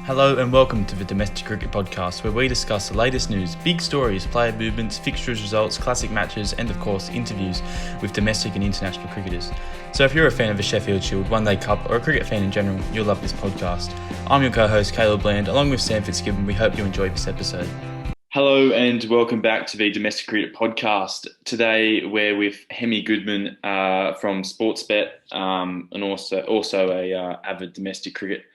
Hello and welcome to the Domestic Cricket Podcast, where we discuss the latest news, big stories, player movements, fixtures, results, classic matches, and of course interviews with domestic and international cricketers. So if you're a fan of the Sheffield Shield, One Day Cup, or a cricket fan in general, you'll love this podcast. I'm your co-host Caleb Bland, along with Sam Fitzgibbon. We hope you enjoyed this episode. Hello and welcome back to the Domestic Cricket Podcast. Today we're with Hammy Goodman from Sportsbet, and also a avid domestic cricket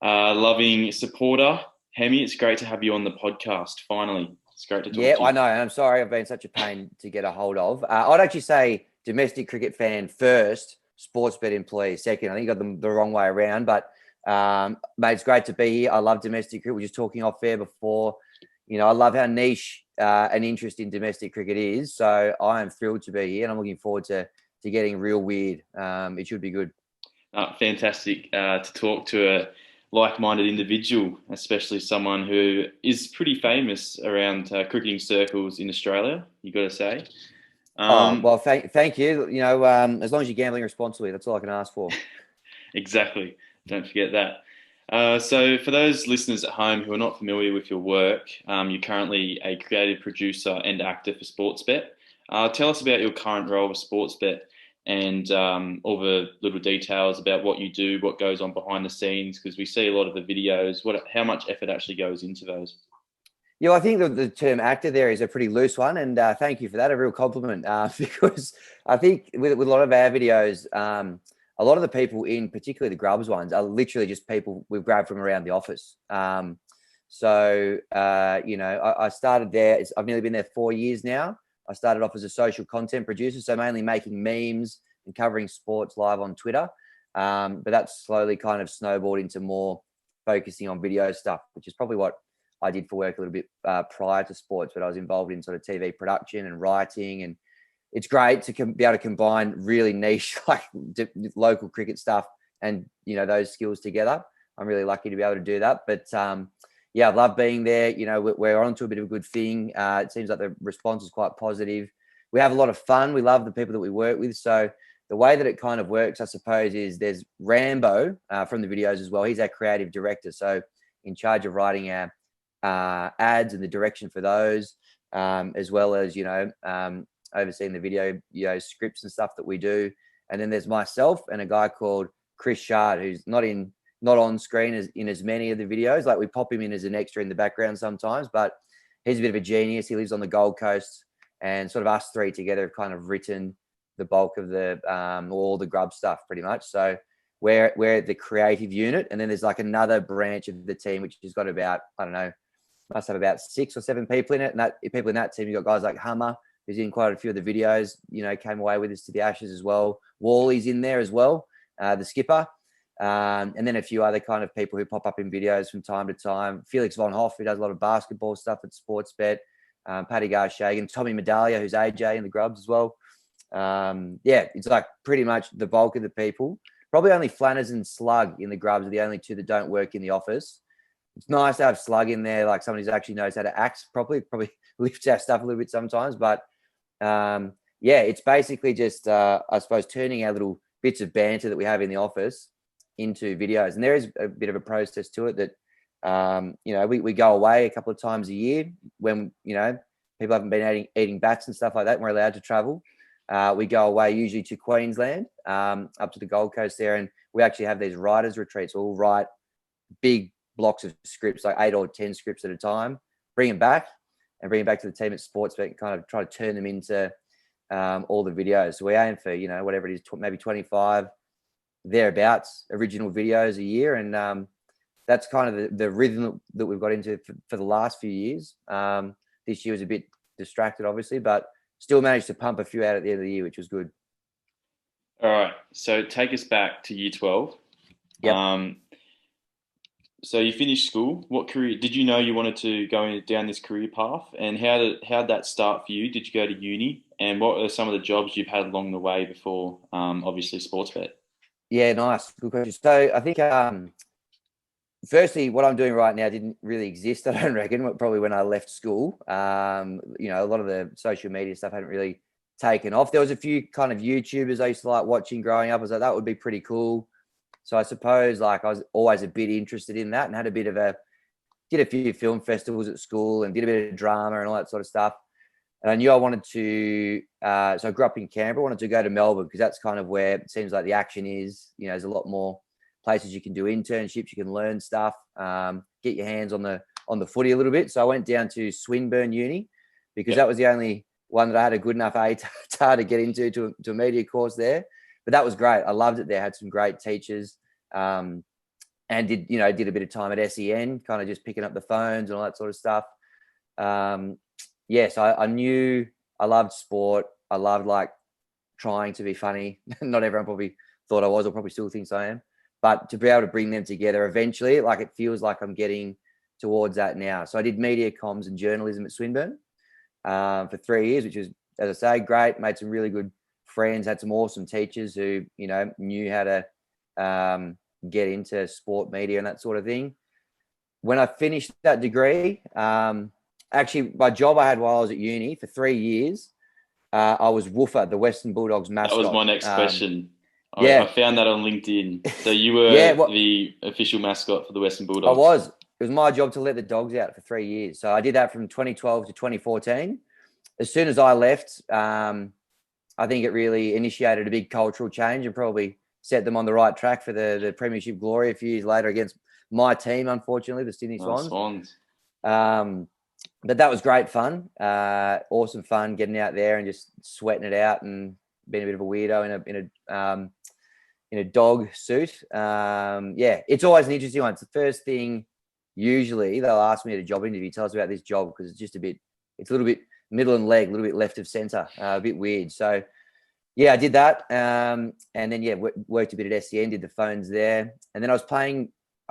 loving supporter. Hammy, it's great to have you on the podcast. Finally, it's great to talk to you. Yeah, I know. And I'm sorry I've been such a pain to get a hold of. I'd actually say domestic cricket fan first, Sportsbet employee second. I think you got the wrong way around. But, mate, it's great to be here. I love domestic cricket. We were just talking off air before. You know, I love how niche an interest in domestic cricket is. So I am thrilled to be here and I'm looking forward to getting real weird. It should be good. Fantastic to talk to a like-minded individual, especially someone who is pretty famous around cricketing circles in Australia, you got to say. Well, thank you. You know, as long as you're gambling responsibly, that's all I can ask for. Exactly. Don't forget that. So for those listeners at home who are not familiar with your work, you're currently a creative producer and actor for Sportsbet. Tell us about your current role with Sportsbet and all the little details about what you do, what goes on behind the scenes, because we see a lot of the videos. How much effort actually goes into those? Yeah, I think the term actor there is a pretty loose one, and thank you for that, a real compliment, because I think with a lot of our videos, a lot of the people in particularly the Grubs ones are literally just people we've grabbed from around the office. So, you know, I started there. I've nearly been there 4 years now. I started off as a social content producer, so mainly making memes and covering sports live on Twitter. But that's slowly kind of snowballed into more focusing on video stuff, which is probably what I did for work a little bit prior to sports, but I was involved in sort of TV production and writing. And it's great to be able to combine really niche, like local cricket stuff and, you know, those skills together. I'm really lucky to be able to do that. But, yeah, I love being there. You know, we're on to a bit of a good thing. It seems like the response is quite positive. We have a lot of fun. We love the people that we work with. So the way that it kind of works, I suppose, is there's Rambo from the videos as well. He's our creative director. So in charge of writing our ads and the direction for those, as well as, you know, overseeing the video, you know, scripts and stuff that we do. And then there's myself and a guy called Chris Shard, who's not on screen in as many of the videos. Like we pop him in as an extra in the background sometimes, but he's a bit of a genius. He lives on the Gold Coast, and sort of us three together have kind of written the bulk of the all the Grub stuff pretty much. So we're the creative unit, and then there's like another branch of the team which has got about, I don't know, must have about 6 or 7 people in it. And that people in that team, you've got guys like Hummer, who's in quite a few of the videos, you know, came away with us to the Ashes as well. Wally's in there as well, the skipper. And then a few other kind of people who pop up in videos from time to time. Felix Von Hoff, who does a lot of basketball stuff at Sportsbet. Paddy Garshagan, Tommy Medallia, who's AJ in the Grubs as well. Yeah, it's like pretty much the bulk of the people. Probably only Flanners and Slug in the Grubs are the only two that don't work in the office. It's nice to have Slug in there, like somebody who actually knows how to act properly. Probably lifts our stuff a little bit sometimes. But, yeah, it's basically just, I suppose, turning our little bits of banter that we have in the office into videos. And there is a bit of a process to it that, you know, we go away a couple of times a year when, you know, people haven't been eating bats and stuff like that, and we're allowed to travel. We go away usually to Queensland, up to the Gold Coast there, and we actually have these writers' retreats. We'll write big blocks of scripts, like 8 or 10 scripts at a time, bring them back to the team at Sportsbet and kind of try to turn them into all the videos. So we aim for, you know, whatever it is, maybe 25 thereabouts original videos a year. And that's kind of the rhythm that we've got into for the last few years. This year was a bit distracted, obviously, but still managed to pump a few out at the end of the year, which was good. All right. So take us back to year 12. Yep. So you finished school. What career did you know you wanted to go down this career path? And how did that start for you? Did you go to uni? And what are some of the jobs you've had along the way before, obviously, Sportsbet? Yeah, nice. Good question. So I think, firstly, what I'm doing right now didn't really exist, I don't reckon, probably when I left school. You know, a lot of the social media stuff hadn't really taken off. There was a few kind of YouTubers I used to like watching growing up. I was like, that would be pretty cool. So I suppose like I was always a bit interested in that and had a bit of did a few film festivals at school and did a bit of drama and all that sort of stuff. And I knew I wanted to, so I grew up in Canberra, wanted to go to Melbourne because that's kind of where it seems like the action is. You know, there's a lot more places you can do internships, you can learn stuff, get your hands on the footy a little bit. So I went down to Swinburne Uni because that was the only one that I had a good enough ATAR to get into to a media course there. But that was great. I loved it there. Had some great teachers, and did a bit of time at SEN, kind of just picking up the phones and all that sort of stuff. So I knew I loved sport. I loved like trying to be funny. Not everyone probably thought I was, or probably still thinks I am. But to be able to bring them together eventually, like it feels like I'm getting towards that now. So I did media comms and journalism at Swinburne for 3 years, which was, as I say, great. Made some really good friends, had some awesome teachers who, you know, knew how to get into sport media and that sort of thing. When I finished that degree, actually my job I had while I was at uni for 3 years, I was Woofer, the Western Bulldogs mascot. That was my next question. Yeah. I found that on LinkedIn. So you were the official mascot for the Western Bulldogs. I was. It was my job to let the dogs out for 3 years. So I did that from 2012 to 2014. As soon as I left, I think it really initiated a big cultural change and probably set them on the right track for the premiership glory a few years later against my team, unfortunately, the Sydney Swans. But that was great fun. Awesome fun getting out there and just sweating it out and being a bit of a weirdo in a dog suit. It's always an interesting one. It's the first thing usually they'll ask me at a job interview, tell us about this job, because it's a little bit middle and leg, a little bit left of center, a bit weird. So yeah, I did that. And then worked a bit at SEN, did the phones there. And then I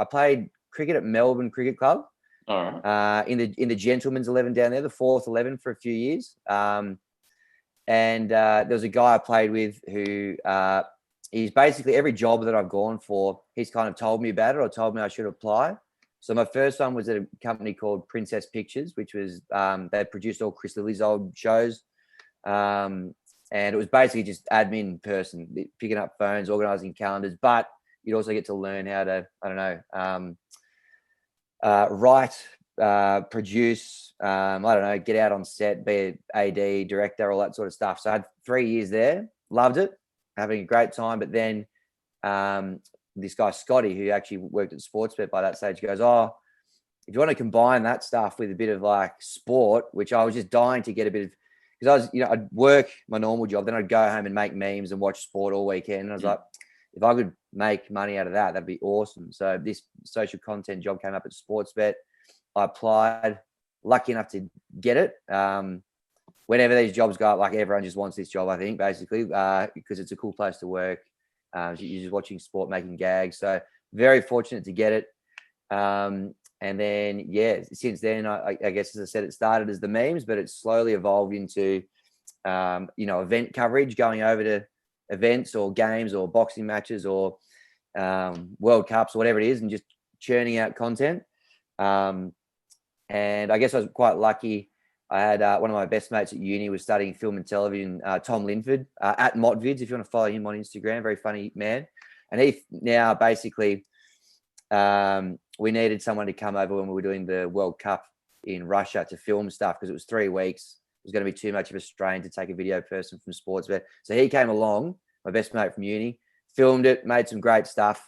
played cricket at Melbourne Cricket Club. All right. In the gentleman's 11 down there, the fourth 11 for a few years. And there was a guy I played with who he's basically every job that I've gone for, he's kind of told me about it or told me I should apply. So my first one was at a company called Princess Pictures, which was they produced all Chris Lilly's old shows. And it was basically just admin person, picking up phones, organizing calendars, but you'd also get to learn how to, write, produce, get out on set, be an AD, director, all that sort of stuff. So I had 3 years there, loved it, having a great time. But then this guy, Scotty, who actually worked at Sportsbet by that stage, goes, oh, if you want to combine that stuff with a bit of like sport, which I was just dying to get a bit of, because I'd work my normal job, then I'd go home and make memes and watch sport all weekend. And I was like, if I could make money out of that, that'd be awesome. So this social content job came up at Sportsbet. I applied, lucky enough to get it. Whenever these jobs go up, like everyone just wants this job, I think, basically, because it's a cool place to work. You're just watching sport, making gags. So very fortunate to get it. And then, since then, I guess, as I said, it started as the memes, but it's slowly evolved into, event coverage, going over to events or games or boxing matches or World Cups or whatever it is, and just churning out content. And I guess I was quite lucky. I had one of my best mates at uni was studying film and television, Tom Linford, at Motvids, if you want to follow him on Instagram, very funny man. And he now basically, we needed someone to come over when we were doing the World Cup in Russia to film stuff because it was 3 weeks. It was going to be too much of a strain to take a video person from Sportsbet. So he came along, my best mate from uni, filmed it, made some great stuff.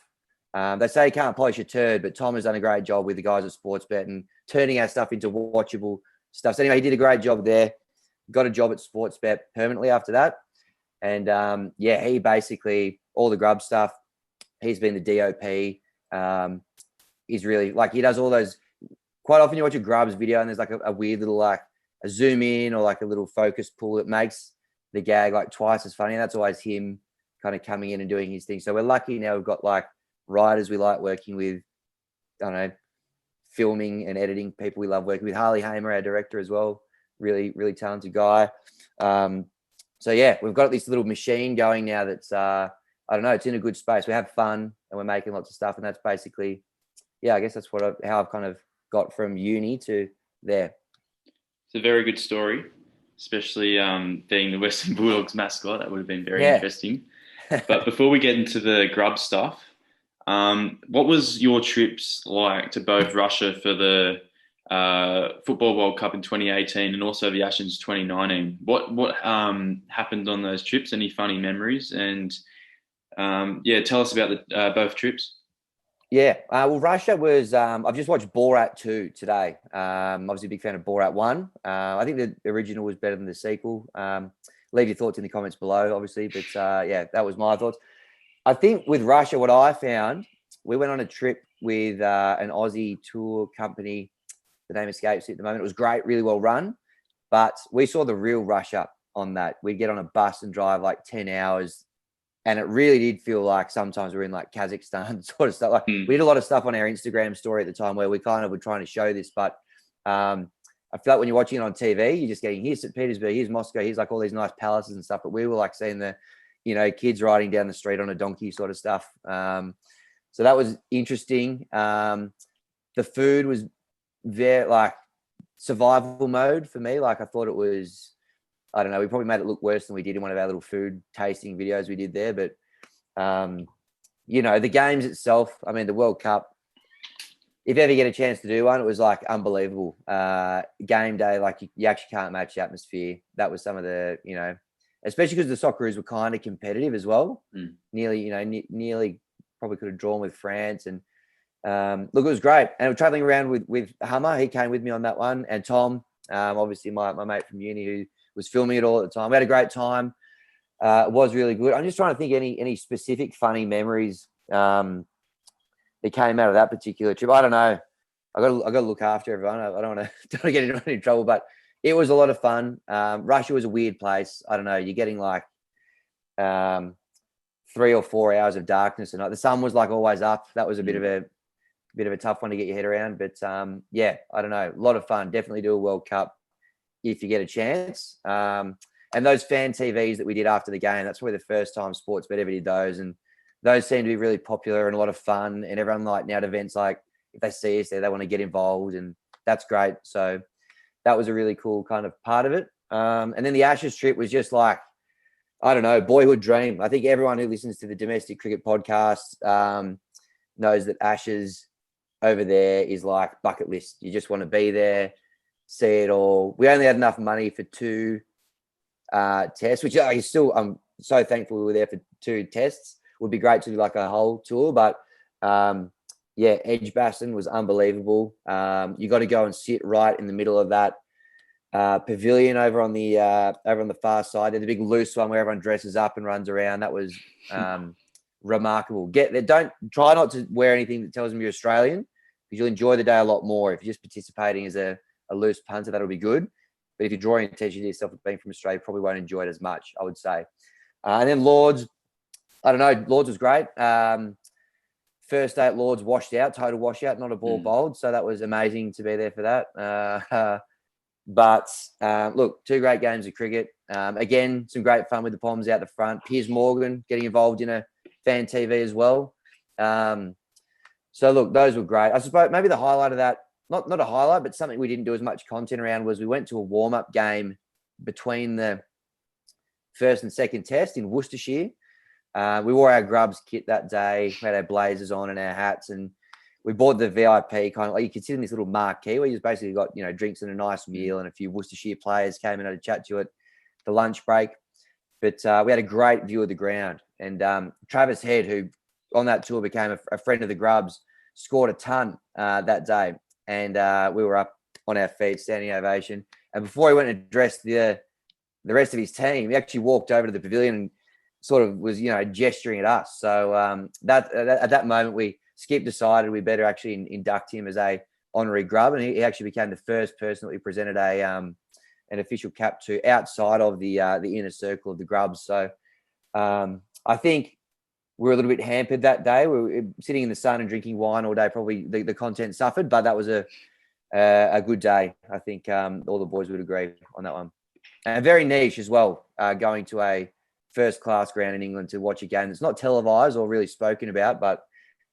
They say you can't polish a turd, but Tom has done a great job with the guys at Sportsbet and turning our stuff into watchable stuff. So anyway, he did a great job there. Got a job at Sportsbet permanently after that. And he basically, all the Grubs stuff, he's been the DOP. He's really, like, he does all those, quite often you watch a Grubs video and there's like a weird little, like a zoom in or like a little focus pull that makes the gag like twice as funny. And that's always him kind of coming in and doing his thing. So we're lucky now we've got like writers we like working with, filming and editing people we love working with. Harley Hamer, our director as well, really, really talented guy. We've got this little machine going now that's, it's in a good space. We have fun and we're making lots of stuff. And that's basically, I guess that's how I've kind of got from uni to there. It's a very good story, especially being the Western Bulldogs mascot. That would have been very interesting. But before we get into the Grub stuff, What was your trips like to both Russia for the Football World Cup in 2018 and also the Ashes 2019? What happened on those trips? Any funny memories? And tell us about the both trips. Yeah, well, Russia was. I've just watched Borat 2 today. Obviously, a big fan of Borat 1. I think the original was better than the sequel. Leave your thoughts in the comments below, obviously. But that was my thoughts. I think with Russia, what I found, we went on a trip with an Aussie tour company. The name escapes me at the moment. It was great, really well run. But we saw the real Russia on that. We'd get on a bus and drive like 10 hours. And it really did feel like sometimes we're in like Kazakhstan sort of stuff. Like we did a lot of stuff on our Instagram story at the time where we kind of were trying to show this. But I feel like when you're watching it on TV, you're just getting, here's St. Petersburg, here's Moscow, here's like all these nice palaces and stuff. But we were like seeing the, kids riding down the street on a donkey sort of stuff. So that was interesting. The food was very like survival mode for me. Like I thought it was, I don't know, we probably made it look worse than we did in one of our little food tasting videos we did there. But, the games itself, I mean, the World Cup, if you ever get a chance to do one, it was like unbelievable. Game day, like you actually can't match the atmosphere. That was some of the, especially because the Socceroos were kind of competitive as well. Nearly probably could have drawn with France. And look, it was great. And we're traveling around with Hammer. He came with me on that one. And Tom, obviously my mate from uni who was filming it all at the time. We had a great time. It was really good. I'm just trying to think any specific funny memories that came out of that particular trip. I don't know. I got to look after everyone. I don't want to get anyone in trouble, but it was a lot of fun. Russia was a weird place. I don't know. You're getting like 3 or 4 hours of darkness, and the sun was like always up. That was a bit of a tough one to get your head around. But I don't know. A lot of fun. Definitely do a World Cup if you get a chance. And those fan TVs that we did after the game, that's probably the first time Sportsbet ever did those. And those seem to be really popular and a lot of fun. And everyone like now at events, like if they see us there, they want to get involved, and that's great. So that was a really cool kind of part of it. And then the Ashes trip was just like, I don't know, boyhood dream. I think everyone who listens to the Domestic Cricket Podcast knows that Ashes over there is like bucket list. You just want to be there, see it all. We only had enough money for 2 tests, which I'm so thankful we were there for 2 tests. Would be great to do like a whole tour, but Edgbaston was unbelievable. You got to go and sit right in the middle of that pavilion over on the far side. There's a big loose one where everyone dresses up and runs around. That was remarkable. Get there. Don't try not to wear anything that tells them you're Australian, because you'll enjoy the day a lot more. If you're just participating as a loose punter, that'll be good. But if you're drawing attention to yourself being from Australia, you probably won't enjoy it as much, I would say. And then Lords, I don't know, Lords was great. First day at Lords, washed out, total washout, not a ball bowled. So that was amazing to be there for that. But look, 2 great games of cricket. Again, some great fun with the Poms out the front. Piers Morgan getting involved in a fan TV as well. So look, those were great. I suppose maybe the highlight of that, not a highlight, but something we didn't do as much content around, was we went to a warm-up game between the first and second test in Worcestershire. We wore our Grubs kit that day. We had our blazers on and our hats, and we bought the VIP kind of like, you could sit in this little marquee where you just basically got, drinks and a nice meal, and a few Worcestershire players came in and had a chat to you at the lunch break. But we had a great view of the ground, and Travis Head, who on that tour became a friend of the Grubs, scored a ton that day. And we were up on our feet, standing ovation. And before he went and addressed the rest of his team, he actually walked over to the pavilion and sort of was, gesturing at us. So at that moment, Skip decided we better actually induct him as a honorary Grub, and he actually became the first person that we presented an official cap to outside of the inner circle of the Grubs. So I think we were a little bit hampered that day. We were sitting in the sun and drinking wine all day. Probably the content suffered, but that was a good day. I think all the boys would agree on that one. And very niche as well, going to a first-class ground in England to watch a game that's not televised or really spoken about. But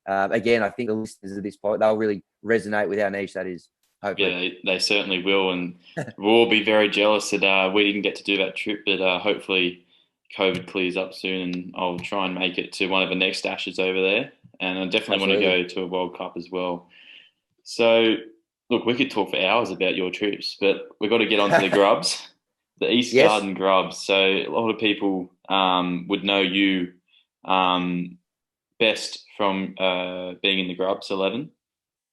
again, I think the listeners at this point, they'll really resonate with how niche that is. Hopefully. Yeah, they certainly will. And we'll all be very jealous that we didn't get to do that trip, but hopefully COVID clears up soon, and I'll try and make it to one of the next Ashes over there. and I definitely want to go to a World Cup as well. So, look, we could talk for hours about your trips, but we've got to get onto the Grubs, the East Garden Grubs. So a lot of people would know you best from being in the Grubs 11.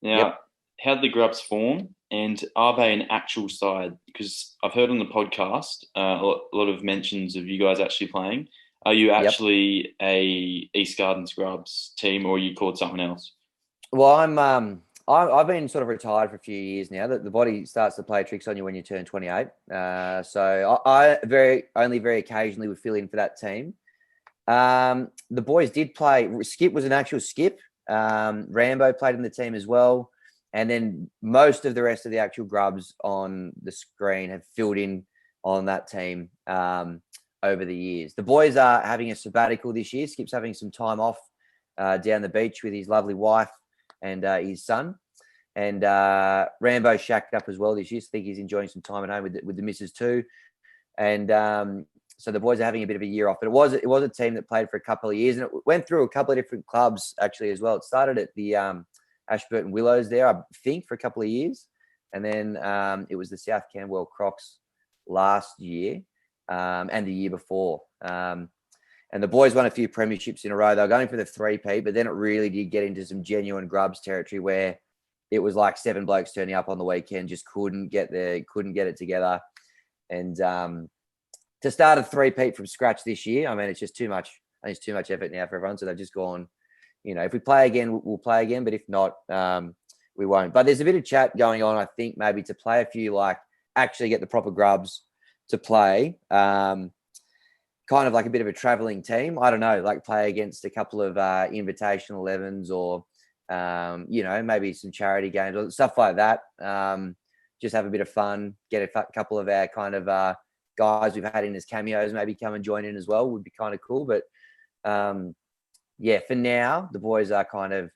Now, how did the Grubs form, and are they an actual side? Because I've heard on the podcast a lot of mentions of you guys actually playing. Are you actually a East Gardens Grubs team, or are you called something else? Well, I've been sort of retired for a few years now. The body starts to play tricks on you when you turn 28. So I only very occasionally would fill in for that team. The boys did play. Skip was an actual skip. Rambo played in the team as well. And then most of the rest of the actual Grubs on the screen have filled in on that team over the years. The boys are having a sabbatical this year. Skip's having some time off down the beach with his lovely wife and his son. And Rambo shacked up as well this year. So I think he's enjoying some time at home with the missus too. And so the boys are having a bit of a year off. But it was a team that played for a couple of years, and it went through a couple of different clubs actually as well. It started at the Ashburton Willows there, I think, for a couple of years. And then it was the South Camberwell Crocs last year and the year before. And the boys won a few premierships in a row. They were going for the 3-peat, but then it really did get into some genuine Grubs territory where it was like 7 blokes turning up on the weekend, just couldn't get it together. And to start a 3-peat from scratch this year, I mean, it's just too much. I think it's too much effort now for everyone. So they've just gone, if we play again, we'll play again. But if not, we won't. But there's a bit of chat going on, I think, maybe to play a few, actually get the proper Grubs to play. Kind of like a bit of a traveling team. I don't know, play against a couple of invitational 11s or, maybe some charity games or stuff like that. Just have a bit of fun, get a couple of our kind of guys we've had in as cameos maybe come and join in as well. Would be kind of cool. But for now, the boys are kind of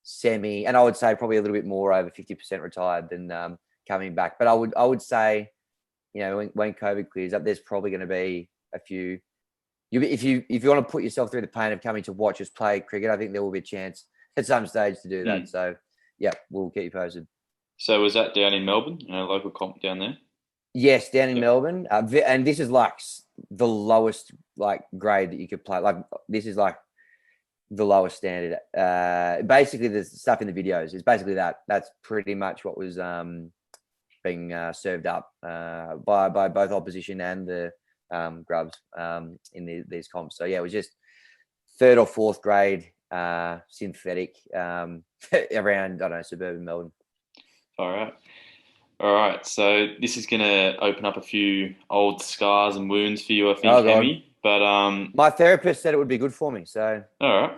semi, and I would say probably a little bit more over 50% retired than coming back. But I would say, when COVID clears up, there's probably going to be a few. If you want to put yourself through the pain of coming to watch us play cricket, I think there will be a chance at some stage to do that. So, we'll get you posted. So was that down in Melbourne, local comp down there? Yes, down in Melbourne. And this is the lowest grade that you could play. This is the lowest standard. Basically, the stuff in the videos is basically that. That's pretty much what was being served up by both opposition and the Grubs in these comps. So it was just 3rd or 4th grade synthetic around, I don't know, suburban Melbourne. All right. So this is going to open up a few old scars and wounds for you, I think, Hammy. But my therapist said it would be good for me. So all right.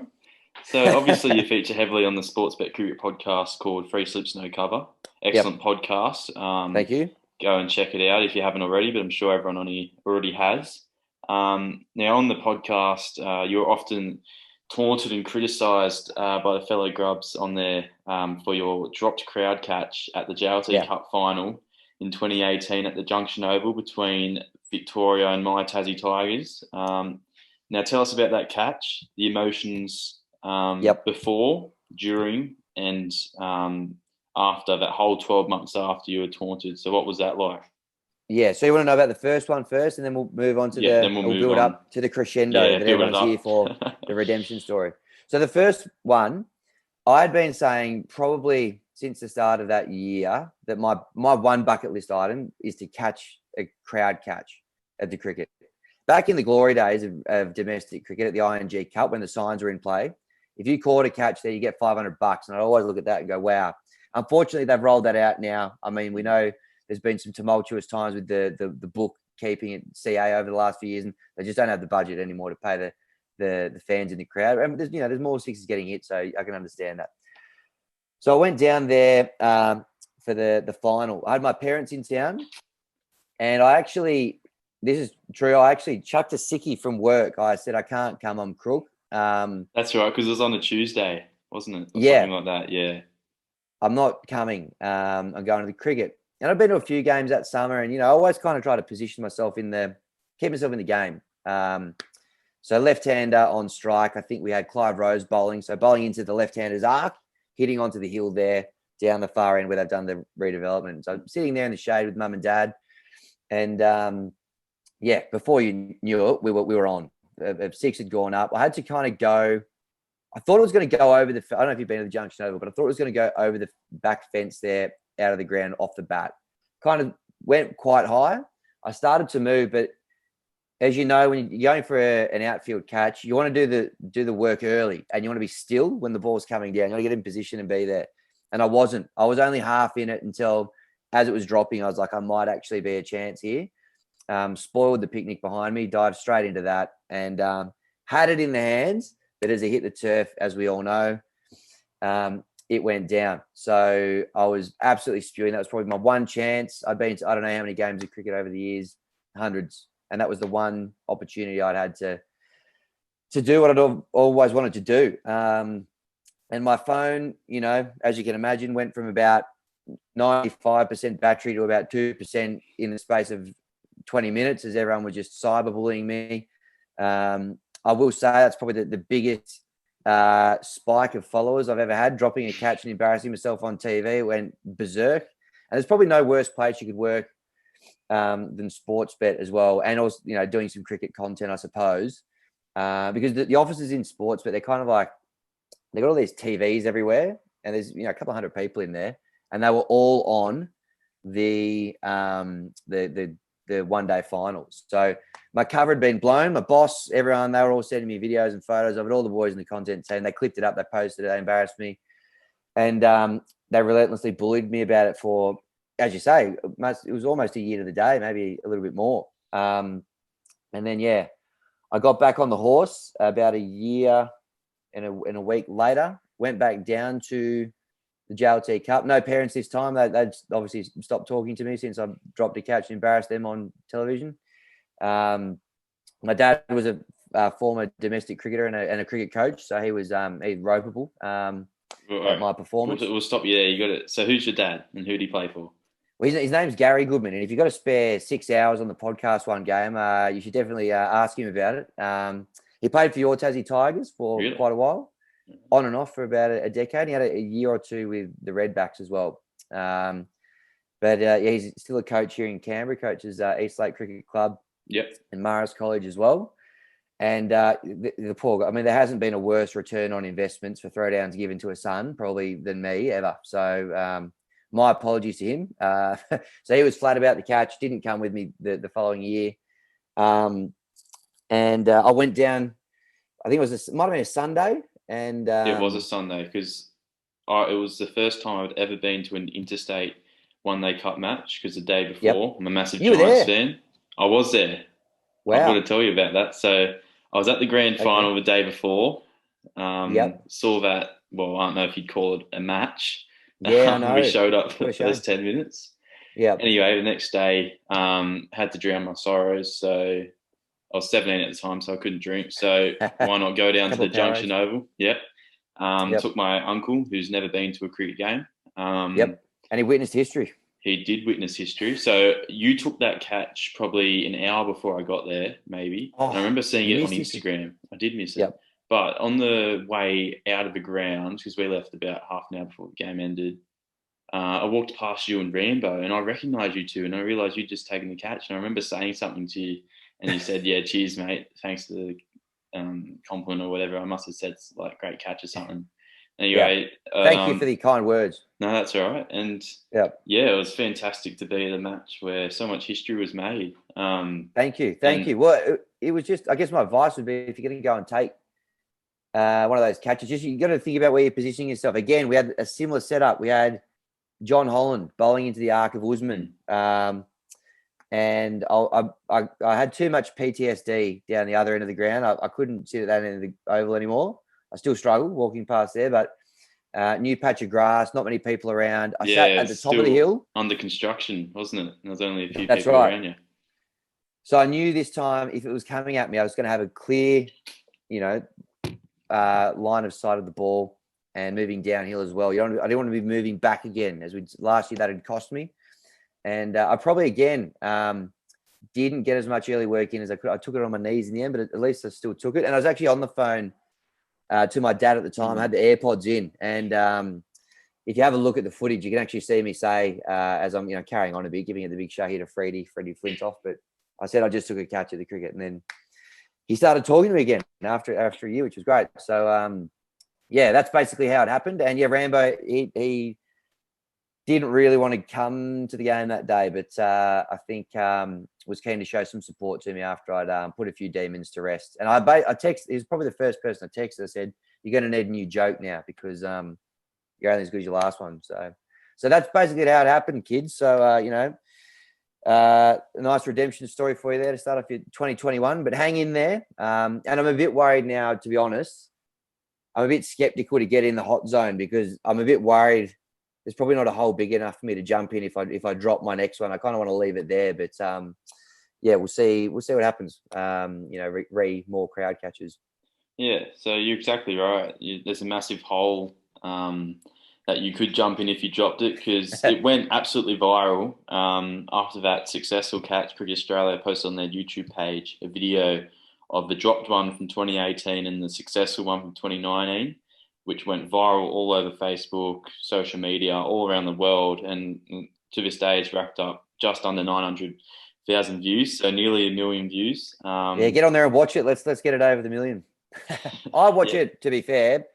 So obviously you feature heavily on the Sportsbet cricket podcast called Free Slips No Cover. Excellent podcast. Thank you. Go and check it out if you haven't already, but I'm sure everyone on here already has. Now on the podcast, you're often taunted and criticised by the fellow Grubs on there for your dropped crowd catch at the JLT Cup final in 2018 at the Junction Oval between Victoria and my Tassie Tigers. Now tell us about that catch, the emotions before, during, and after that whole 12 months after you were taunted. So what was that like? Yeah, so you want to know about the first one first, and then we'll move on to we'll build up to the crescendo that everyone's here for, the redemption story. So the first one, I had been saying probably since the start of that year that my one bucket list item is to catch a crowd catch at the cricket. Back in the glory days of domestic cricket at the ING Cup, when the signs were in play, if you caught a catch there, you get $500. And I always look at that and go, wow. Unfortunately, they've rolled that out now. I mean, we know there's been some tumultuous times with the bookkeeping at CA over the last few years, and they just don't have the budget anymore to pay the fans in the crowd. And there's more sixes getting hit, so I can understand that. So I went down there for the final. I had my parents in town, and this is true, I actually chucked a sickie from work. I said, I can't come, I'm crook. That's right, because it was on a Tuesday, wasn't it? Or something like that, yeah. I'm not coming. I'm going to the cricket. And I've been to a few games that summer, and, I always kind of try to position myself keep myself in the game. So left-hander on strike. I think we had Clive Rose bowling. So bowling into the left-hander's arc, hitting onto the hill there, down the far end where they've done the redevelopment. So I'm sitting there in the shade with mum and dad. And before you knew it, we were on. 6 had gone up. I had to kind of go. I thought it was going to go over I don't know if you've been to the Junction Oval, but I thought it was going to go over the back fence there, out of the ground, off the bat. Kind of went quite high. I started to move, but as you know, when you're going for an outfield catch, you want to do the work early, and you want to be still when the ball's coming down. You want to get in position and be there. And I wasn't. I was only half in it until, as it was dropping, I was like, I might actually be a chance here. Spoiled the picnic behind me, dived straight into that, and had it in the hands. But as it hit the turf, as we all know, it went down. So I was absolutely spewing. That was probably my one chance. I'd been to, I don't know how many games of cricket over the years, hundreds. And that was the one opportunity I'd had to do what I'd always wanted to do. And my phone, as you can imagine, went from about 95% battery to about 2% in the space of 20 minutes as everyone was just cyberbullying me. I will say that's probably the biggest spike of followers I've ever had, dropping a catch and embarrassing myself on TV. It went berserk. And there's probably no worse place you could work than Sportsbet as well. And also, doing some cricket content, I suppose, because the offices in Sportsbet, they're kind of like, they got all these TVs everywhere, and there's, a couple of hundred people in there, and they were all on the one-day finals. So my cover had been blown. My boss, everyone, they were all sending me videos and photos of it. All the boys in the content team, they clipped it up, they posted it, they embarrassed me, and they relentlessly bullied me about it for, as you say, it was almost a year to the day, maybe a little bit more. And then, I got back on the horse about a year and a week later, went back down to the JLT Cup. No parents this time. They'd obviously stopped talking to me since I dropped a catch and embarrassed them on television. My dad was a former domestic cricketer and a cricket coach, so he was he's ropeable at my performance. We'll stop you there. You got it. So who's your dad and who did he play for? Well, his name's Gary Goodman, and if you've got to spare 6 hours on the podcast one game, you should definitely ask him about it. He played for your Tassie Tigers for quite a while, on and off for about a decade. He had a year or two with the Redbacks as well. He's still a coach here in Canberra, coaches East Lake Cricket Club and Maris College as well. And the poor guy, I mean, there hasn't been a worse return on investments for throwdowns given to a son probably than me ever. So my apologies to him. So he was flat about the catch, didn't come with me the following year. I went down, I think it might have been a Sunday. And it was a Sunday because it was the first time I'd ever been to an interstate one-day cup match, because the day before, I'm a massive Giants fan. I was there. Wow. I've got to tell you about that. So I was at the grand final the day before. Saw that, well, I don't know if you'd call it a match. Yeah, I know. We showed up for the first 10 minutes. Yeah. Anyway, the next day, had to drown my sorrows. So I was 17 at the time, so I couldn't drink. So why not go down to the Junction Oval? Took my uncle, who's never been to a cricket game. And he witnessed history. He did witness history. So you took that catch probably an hour before I got there, maybe. And I remember seeing it on Instagram. I did miss it. But on the way out of the ground, because we left about half an hour before the game ended, I walked past you and Rambo, and I recognised you two, and I realised you'd just taken the catch. And I remember saying something to you, and you said, "Yeah, cheers, mate. Thanks for the compliment or whatever." I must have said, like, great catch or something. Anyway, thank you for the kind words. No, that's all right. And it was fantastic to be at a match where so much history was made. Thank you. Well, it was just, I guess my advice would be, if you're going to go and take one of those catches, just you got to think about where you're positioning yourself. Again, we had a similar setup. We had John Holland bowling into the arc of Usman. And I had too much PTSD down the other end of the ground. I couldn't sit at that end of the oval anymore. I still struggle walking past there, but new patch of grass, not many people around. I sat at the top of the hill. Under construction, wasn't it? There was only a few people around you. So I knew this time, if it was coming at me, I was going to have a clear, line of sight of the ball and moving downhill as well. I didn't want to be moving back again, as last year that had cost me. And I probably, again, didn't get as much early work in as I could. I took it on my knees in the end, but at least I still took it. And I was actually on the phone to my dad at the time. I had the AirPods in, and if you have a look at the footage, you can actually see me say, as I'm, carrying on a bit, giving it the big shake here to Freddie Flintoff. But I said I just took a catch at the cricket, and then he started talking to me again after a year, which was great. So yeah, that's basically how it happened. And yeah, Rambo, he didn't really want to come to the game that day, but I think was keen to show some support to me after I'd put a few demons to rest. And I texted. He was probably the first person I texted. I said, "You're going to need a new joke now because you're only as good as your last one." So that's basically how it happened, kids. So a nice redemption story for you there to start off your 2021. But hang in there. And I'm a bit worried now, to be honest. I'm a bit skeptical to get in the hot zone because I'm a bit worried. There's probably not a hole big enough for me to jump in if I drop my next one. I kind of want to leave it there, but yeah, we'll see what happens. More crowd catches. Yeah, so you're exactly right. There's a massive hole that you could jump in if you dropped it because it went absolutely viral. After that successful catch, Cricket Australia posted on their YouTube page a video of the dropped one from 2018 and the successful one from 2019, which went viral all over Facebook, social media, all around the world. And to this day, it's racked up just under 900,000 views, so nearly 1 million views. Yeah, get on there and watch it. Let's get it over the million. I watch it, to be fair,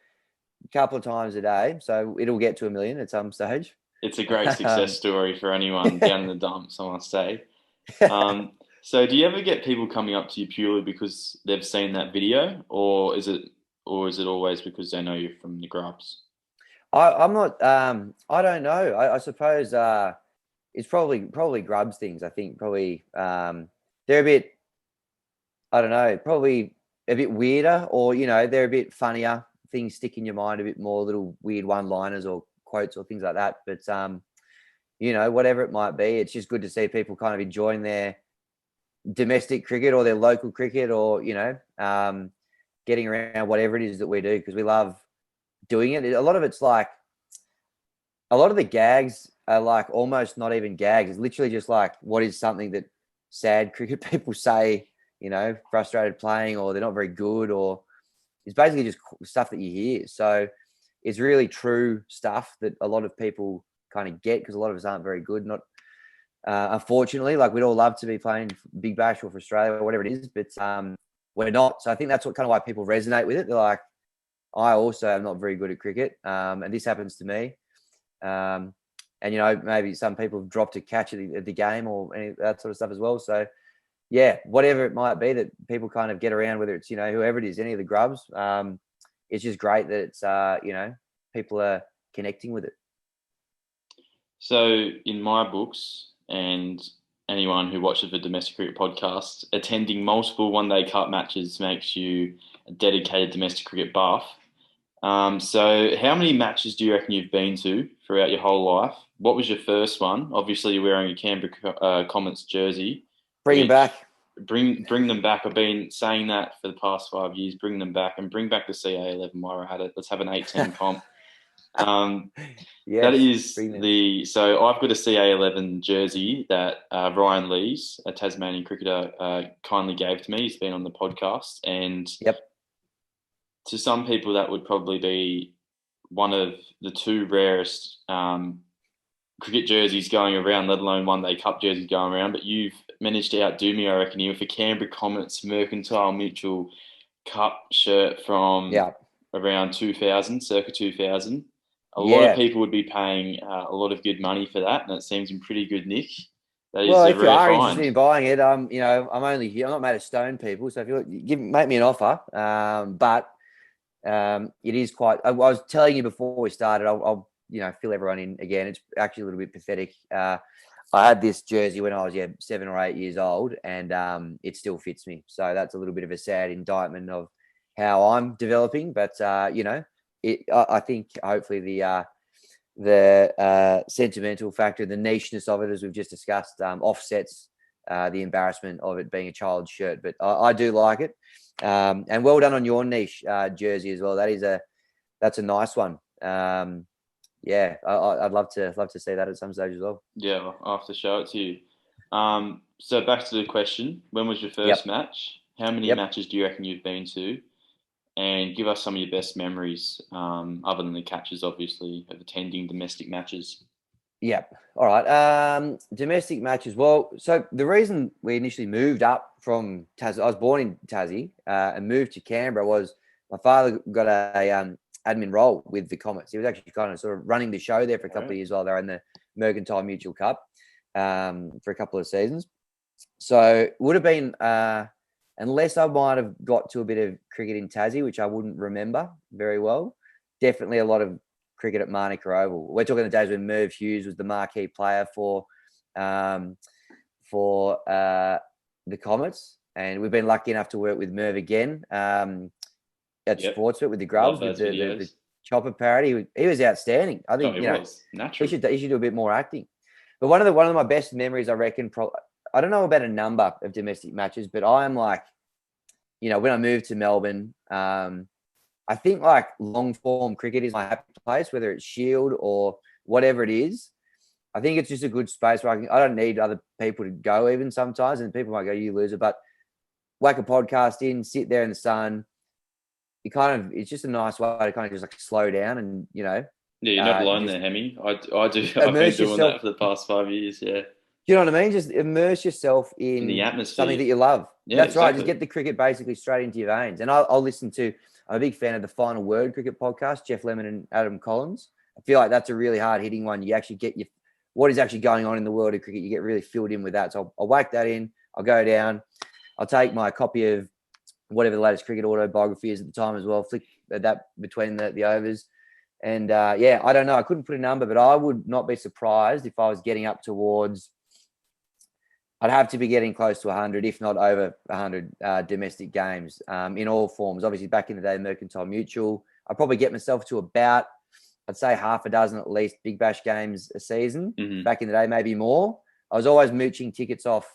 a couple of times a day, so it'll get to 1 million at some stage. It's a great success story for anyone down in the dumps, I must say. So do you ever get people coming up to you purely because they've seen that video, or is it always because they know you're from the Grubs? I'm not. I don't know. I suppose it's probably Grubs things. I think probably they're a bit. I don't know. Probably a bit weirder, or they're a bit funnier. Things stick in your mind a bit more. Little weird one-liners or quotes or things like that. But whatever it might be, it's just good to see people kind of enjoying their domestic cricket or their local cricket, or getting around whatever it is that we do, because we love doing it. A lot of it's like, a lot of the gags are like almost not even gags. It's literally just like, what is something that sad cricket people say, frustrated playing, or they're not very good, or it's basically just stuff that you hear. So it's really true stuff that a lot of people kind of get, because a lot of us aren't very good. Not unfortunately, like we'd all love to be playing Big Bash or for Australia or whatever it is, but we're not. So I think that's what kind of why people resonate with it. They're like, I also am not very good at cricket, and this happens to me. And maybe some people have dropped a catch at the game or any that sort of stuff as well. So yeah, whatever it might be that people kind of get around, whether it's whoever it is, any of the Grubs, it's just great that it's people are connecting with it. So in my books, and anyone who watches the Domestic Cricket Podcast, attending multiple one-day cup matches makes you a dedicated domestic cricket buff. So how many matches do you reckon you've been to throughout your whole life? What was your first one? Obviously, you're wearing a Canberra Comets jersey. Bring them back. Bring them back. I've been saying that for the past 5 years. Bring them back, and bring back the CA11 while I had it. Let's have an 8-10 comp. Yes, that is so I've got a CA11 jersey that Ryan Lees, a Tasmanian cricketer, kindly gave to me. He's been on the podcast, and to some people that would probably be one of the two rarest cricket jerseys going around, let alone one-day cup jerseys going around. But you've managed to outdo me, I reckon, here with a Canberra Comets Mercantile Mutual Cup shirt from around 2000, circa 2000. A lot of people would be paying a lot of good money for that, and it seems in pretty good nick. That is if you are interested in buying it, I'm only here. I'm not made of stone, people. So if you make me an offer, but it is quite. I was telling you before we started. I'll fill everyone in again. It's actually a little bit pathetic. I had this jersey when I was 7 or 8 years old, and it still fits me. So that's a little bit of a sad indictment of how I'm developing. But I think hopefully the sentimental factor, the nicheness of it, as we've just discussed, offsets the embarrassment of it being a child's shirt. But I do like it, and well done on your niche jersey as well. That's a nice one. I'd love to see that at some stage as well. Yeah, I'll have to show it to you. So back to the question: when was your first match? How many matches do you reckon you've been to? And give us some of your best memories, other than the catches, obviously, of attending domestic matches. Yep. All right. Domestic matches. Well, so the reason we initially moved up from Tassie, I was born in Tassie and moved to Canberra, was my father got a admin role with the Comets. He was actually kind of sort of running the show there for a couple of years while they were in the Mercantile Mutual Cup for a couple of seasons. So it would have been, unless I might have got to a bit of cricket in Tassie, which I wouldn't remember very well, definitely a lot of cricket at Manuka Oval. We're talking the days when Merv Hughes was the marquee player for the Comets, and we've been lucky enough to work with Merv again at Sportsbet with the Grubs, with the chopper parody. He was outstanding. I think he should do a bit more acting. But one of my best memories, I reckon, I don't know about a number of domestic matches, but I am like, when I moved to Melbourne, I think like long form cricket is my happy place, whether it's Shield or whatever it is. I think it's just a good space where I don't need other people to go even sometimes, and people might go, "You loser," but whack a podcast in, sit there in the sun. It's just a nice way to kind of just like slow down and, Yeah, you're not alone there, Hammy. I do. I've been doing that for the past 5 years. Yeah. You know what I mean? Just immerse yourself in the atmosphere, something that you love. Yeah, that's exactly. Right. Just get the cricket basically straight into your veins. And I'll listen to. I'm a big fan of the Final Word cricket podcast, Jeff Lemon and Adam Collins. I feel like that's a really hard hitting one. You actually get what is actually going on in the world of cricket. You get really filled in with that. So I'll whack that in. I'll go down. I'll take my copy of whatever the latest cricket autobiography is at the time as well. Flick that between the overs. And I don't know. I couldn't put a number, but I would not be surprised if I was getting up towards. I'd have to be getting close to 100, if not over 100 domestic games in all forms. Obviously, back in the day, Mercantile Mutual. I'd probably get myself to about, I'd say, half a dozen at least Big Bash games a season. Mm-hmm. Back in the day, maybe more. I was always mooching tickets off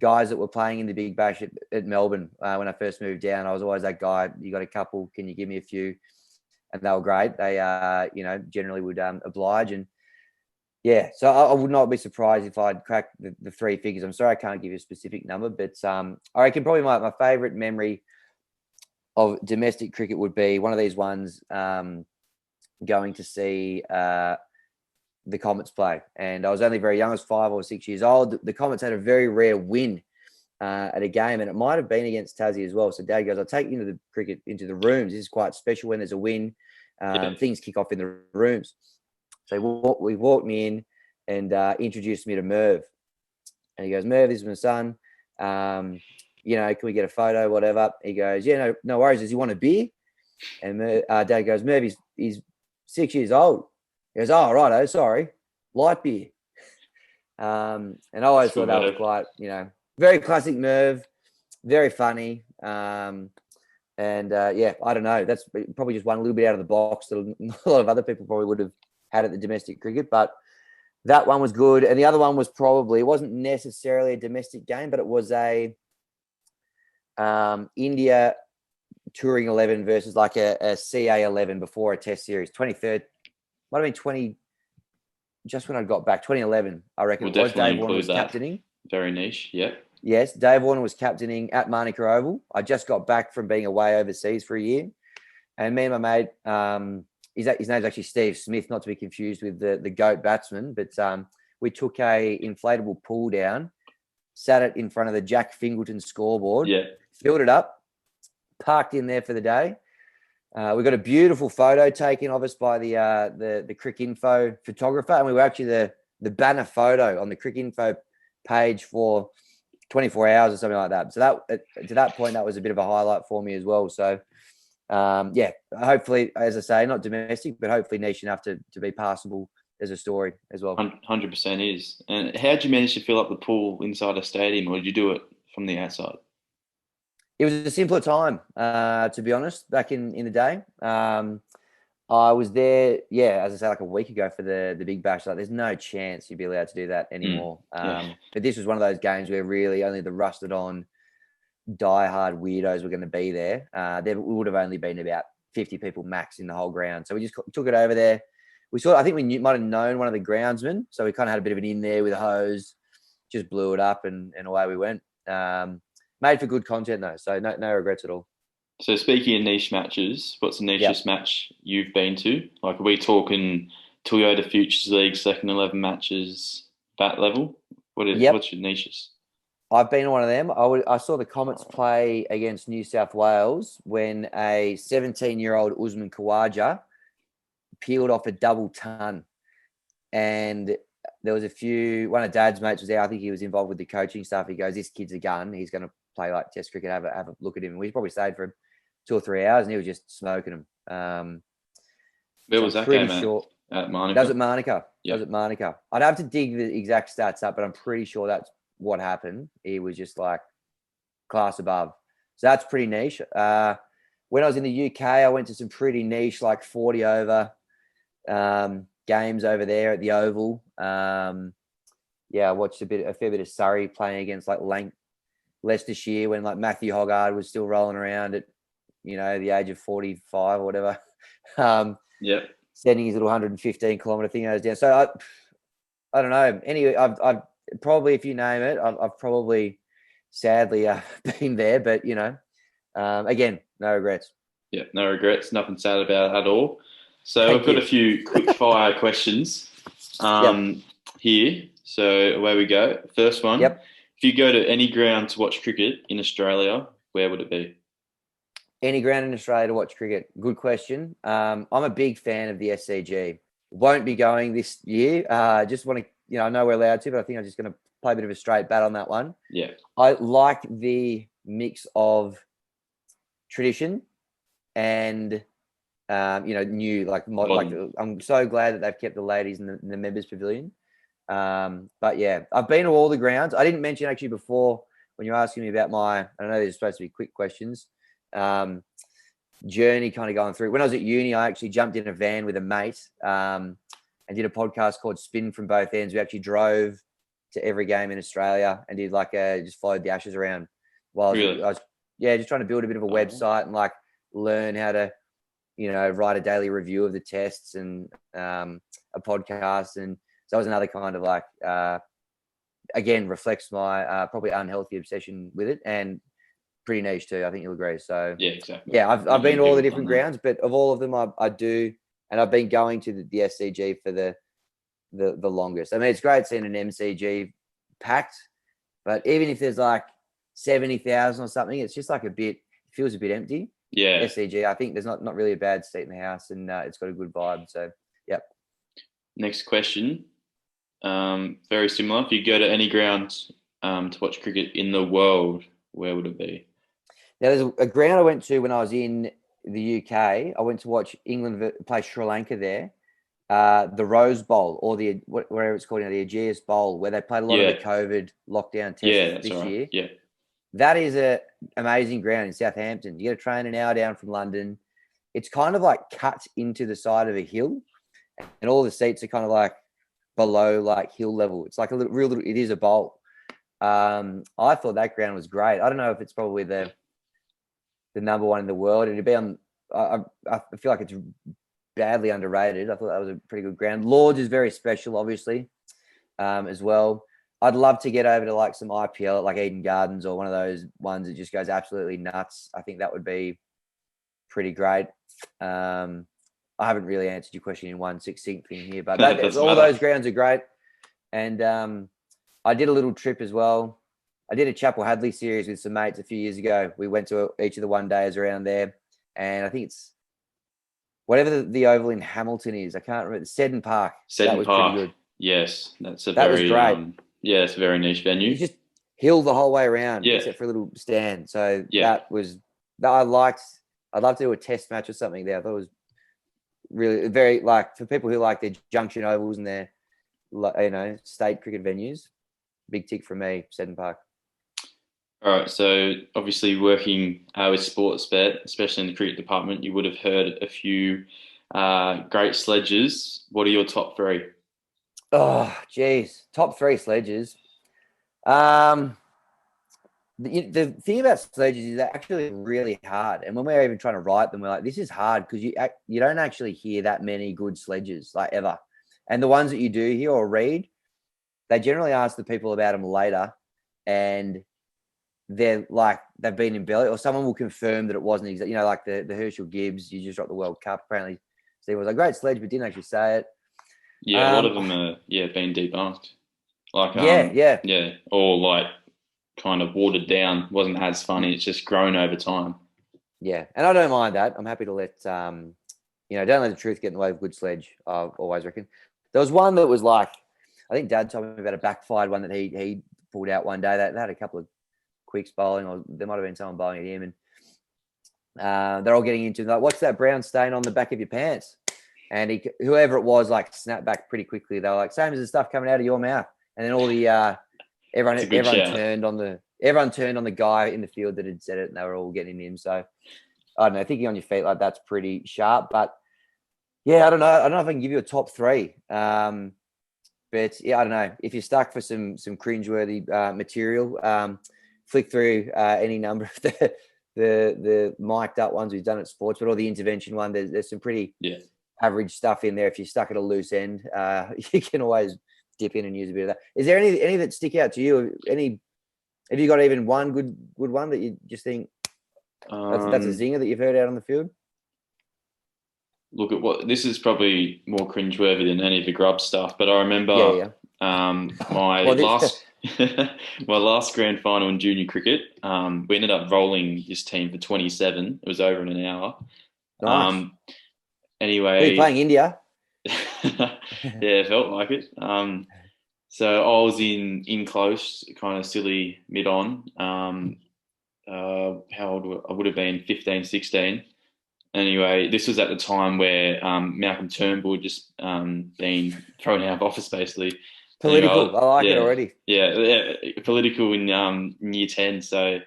guys that were playing in the Big Bash at Melbourne when I first moved down. I was always that guy. You got a couple? Can you give me a few? And they were great. They, generally would oblige. And yeah, so I would not be surprised if I'd cracked the three figures. I'm sorry I can't give you a specific number, but I reckon probably my favourite memory of domestic cricket would be one of these ones going to see the Comets play. And I was only very young. I was 5 or 6 years old. The Comets had a very rare win at a game, and it might have been against Tassie as well. So Dad goes, "I'll take you into the rooms. This is quite special when there's a win. Things kick off in the rooms." So he walked me in and introduced me to Merv. And he goes, "Merv, this is my son. Can we get a photo, whatever?" He goes, "Yeah, no worries. Does he want a beer?" And Dad goes, "Merv, he's 6 years old." He goes, "Oh, right, sorry. Light beer." And I always thought that was quite, very classic Merv, very funny. I don't know. That's probably just one little bit out of the box that a lot of other people probably would have had at the domestic cricket, but that one was good. And the other one was it wasn't necessarily a domestic game, but it was a India touring 11 versus like a CA 11 before a test series. 23rd, might have been 20, just when I got back, 2011, I reckon. We'll definitely Dave Warner was that. captaining. Very niche, yeah. Yes, Dave Warner was captaining at Manuka Oval. I just got back from being away overseas for a year. And me and my mate, his name's actually Steve Smith, not to be confused with the GOAT batsman, but we took a inflatable pool down, sat it in front of the Jack Fingleton scoreboard, filled it up, parked in there for the day. We got a beautiful photo taken of us by the Crick Info photographer, and we were actually the banner photo on the Crick Info page for 24 hours or something like that. So to that point, that was a bit of a highlight for me as well. So hopefully, as I say, not domestic, but hopefully niche enough to be passable as a story as well. 100% is. And how did you manage to fill up the pool inside a stadium, or did you do it from the outside? It was a simpler time, to be honest, back in the day. I was there, as I say, like a week ago for the Big Bash. Like, there's no chance you'd be allowed to do that anymore. But this was one of those games where really only the rusted on, diehard weirdos were going to be there. There would have only been about 50 people max in the whole ground. So we just took it over there. I think we might have known one of the groundsmen. So we kind of had a bit of an in there with a hose, just blew it up and away we went. Made for good content though, so no regrets at all. So speaking of niche matches, what's the nichest match you've been to? Like, are we talking Toyota Futures League second 11 matches, that level? What's your nichest? I've been to one of them. I saw the Comets play against New South Wales when a 17-year-old Usman Khawaja peeled off a double ton. And there was one of Dad's mates was there. I think he was involved with the coaching stuff. He goes, this kid's a gun. He's going to play like Test cricket, have a look at him. And we probably stayed for 2 or 3 hours and he was just smoking him. Where was that game at Monica? That was at Monica. Yep. That was at Monica. I'd have to dig the exact stats up, but I'm pretty sure that's what happened. He was just like class above. So that's pretty niche. When I was in the UK, I went to some pretty niche, like 40 over games over there at the Oval. I watched a fair bit of Surrey playing against like Leicestershire when like Matthew Hoggard was still rolling around at, the age of 45 or whatever. Sending his little 115 kilometer thing down. So I don't know. Anyway, I've probably, if you name it, I've probably sadly been there, but again, no regrets. Yeah, no regrets. Nothing sad about it at all. So I've got a few quick fire questions here. So away we go. First one. Yep. If you go to any ground to watch cricket in Australia, where would it be? Any ground in Australia to watch cricket? Good question. I'm a big fan of the SCG. Won't be going this year. Just want to, I know we're allowed to, but I think I'm just going to play a bit of a straight bat on that one. Yeah. I like the mix of tradition and, new, like I'm so glad that they've kept the ladies in the members pavilion. But yeah, I've been to all the grounds. I didn't mention actually before when you're asking me about I know these are supposed to be quick questions. Journey kind of going through. When I was at uni, I actually jumped in a van with a mate and did a podcast called Spin from Both Ends. We actually drove to every game in Australia and did just followed the Ashes around while I was just trying to build a bit of a website and like learn how to, write a daily review of the tests and a podcast. And so that was another kind of like, again, reflects my probably unhealthy obsession with it and pretty niche too. I think you'll agree. So yeah, exactly. Yeah, I've been to all the different grounds, but of all of them, I do, and I've been going to the SCG for the longest. I mean, it's great seeing an MCG packed, but even if there's like 70,000 or something, it's just like it feels a bit empty. Yeah, SCG. I think there's not really a bad seat in the house, and it's got a good vibe. So, yep. Next question. Very similar. If you go to any ground to watch cricket in the world, where would it be? Now, there's a ground I went to when I was in the UK. I went to watch England play Sri Lanka there. The Rose Bowl, or whatever it's called now, the Aegeus Bowl, where they played a lot of the COVID lockdown tests this year. Yeah. That is an amazing ground in Southampton. You get to train an hour down from London. It's kind of like cut into the side of a hill, and all the seats are kind of like below like hill level. It's like a little, it is a bowl. I thought that ground was great. I don't know if it's probably the number one in the world. It'd be on. I feel like it's badly underrated. I thought that was a pretty good ground. Lords is very special, obviously, as well. I'd love to get over to like some IPL at like Eden Gardens or one of those ones that just goes absolutely nuts. I think that would be pretty great. I haven't really answered your question in one succinct thing here, but all those grounds are great. And I did a little trip as well. I did a Chapel Hadley series with some mates a few years ago. We went to each of the one days around there, and I think it's whatever the oval in Hamilton is. I can't remember. Seddon Park. That was pretty good. Yes, that was great. It's a very niche venue. You just hill the whole way around, yeah, except for a little stand. So that was that I liked. I'd love to do a test match or something there. I thought it was really very like for people who like their junction ovals and their state cricket venues. Big tick for me, Seddon Park. All right, so obviously working with Sportsbet, especially in the cricket department, you would have heard a few great sledges. What are your top three? Oh, geez. Top three sledges. The thing about sledges is they're actually really hard. And when we're even trying to write them, we're like, this is hard because you don't actually hear that many good sledges, like ever. And the ones that you do hear or read, they generally ask the people about them later, and they've been embellished, or someone will confirm that it wasn't exactly, like the Herschel Gibbs, you just dropped the World Cup. Apparently, Steve was a great sledge, but didn't actually say it. Yeah, a lot of them are being debunked. Like yeah, or like kind of watered down. Wasn't as funny. It's just grown over time. Yeah, and I don't mind that. I'm happy to let don't let the truth get in the way of good sledge. I always reckon. There was one that was like, I think Dad told me about a backfired one that he pulled out one day. That had a couple of quicks bowling, or there might have been someone bowling at him, and they're all getting into like, what's that brown stain on the back of your pants? And whoever it was, like, snapped back pretty quickly. They were like, same as the stuff coming out of your mouth. And then all the everyone turned on the guy in the field that had said it, and they were all getting him. So I don't know, thinking on your feet like that's pretty sharp. But yeah, I don't know. I don't know if I can give you a top three. But yeah, I don't know. If you're stuck for some cringeworthy material, flick through any number of the mic'd up ones we've done at Sportsbet, or the intervention one. There's some pretty average stuff in there. If you're stuck at a loose end, you can always dip in and use a bit of that. Is there any that stick out to you? Have you got even one good one that you just think that's a zinger that you've heard out on the field? Look at what this is probably more cringeworthy than any of the Grubs stuff, but I remember my my last grand final in junior cricket. We ended up rolling this team for 27. It was over in an hour. Nice. Anyway, were you playing India? Yeah, it felt like it. So I was in close, kind of silly mid on. How old I would have been? 15, 16. Anyway, this was at the time where Malcolm Turnbull had just been thrown out of office, basically. Political. Anyway, I like it already. Yeah, political in year 10. So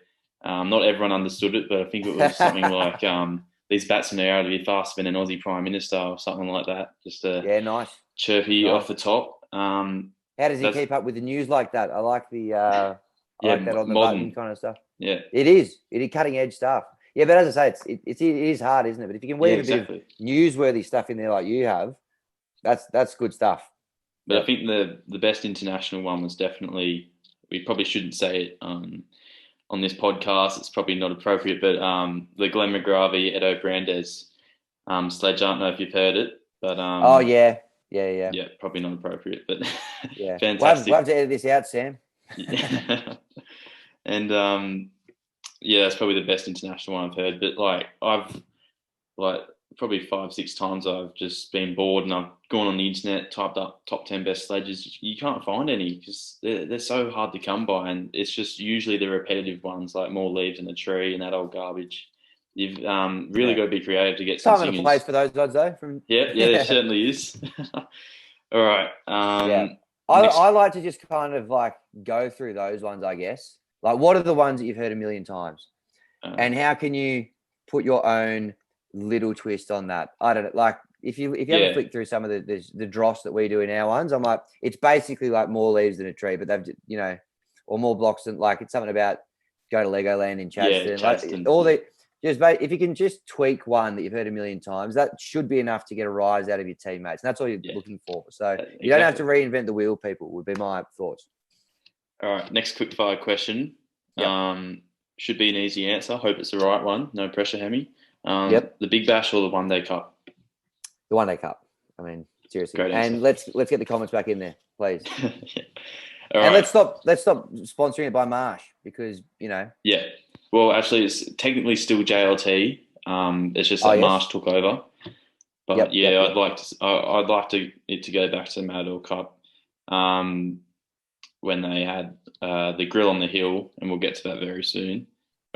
not everyone understood it, but I think it was something like these batsmen are out to be faster than an Aussie Prime Minister or something like that. Just nice. Chirpy off the top. How does he keep up with the news like that? I like the I like that on the modern button kind of stuff. Yeah, it is cutting edge stuff. Yeah, but as I say, it is hard, isn't it? But if you can weave a bit of newsworthy stuff in there like you have, that's good stuff. But I think the best international one was definitely, we probably shouldn't say it on this podcast. It's probably not appropriate, but the Glenn McGravie, Edo Brandes sledge. I don't know if you've heard it, but yeah, probably not appropriate, but yeah, fantastic. We'll have to edit this out, Sam. And that's probably the best international one I've heard. But I've probably 5-6 times I've just been bored and I've gone on the internet, typed up top 10 best sledges. You can't find any because they're so hard to come by, and it's just usually the repetitive ones like more leaves in a tree and that old garbage. You've really got to be creative to get some singers. Time and a place for those odds though. Yeah, there certainly is. All right. I like to just kind of go through those ones, I guess. Like, what are the ones that you've heard a million times? And how can you put your own little twist on that? I don't know. Like, if you ever flick through some of the dross that we do in our ones, I'm like, it's basically like more leaves than a tree, but they've, or more blocks than, like, it's something about go to Legoland in Chadstone. Like, all the, if you can just tweak one that you've heard a million times, that should be enough to get a rise out of your teammates. And that's all you're looking for. So you don't have to reinvent the wheel, people, would be my thoughts. All right, next quick fire question. Should be an easy answer. Hope it's the right one. No pressure, Hammy. The Big Bash or the One Day Cup? The One Day Cup. I mean, seriously. Great answer. And let's get the comments back in there, please. All and right. let's stop sponsoring it by Marsh because Yeah. Well, actually, it's technically still JLT. It's just that Marsh took over. But I'd like it to go back to the Matador Cup. When they had the grill on the hill, and we'll get to that very soon.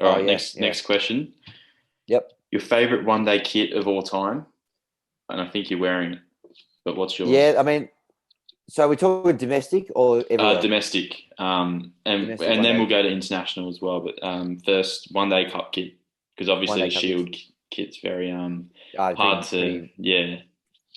All right, next question. Yep. Your favourite one-day kit of all time? And I think you're wearing it, but what's yours? Yeah, I mean, so we're talking domestic or everywhere? Domestic. And then we'll go to international as well. But first, one-day cup kit, because obviously the Shield kit's very hard to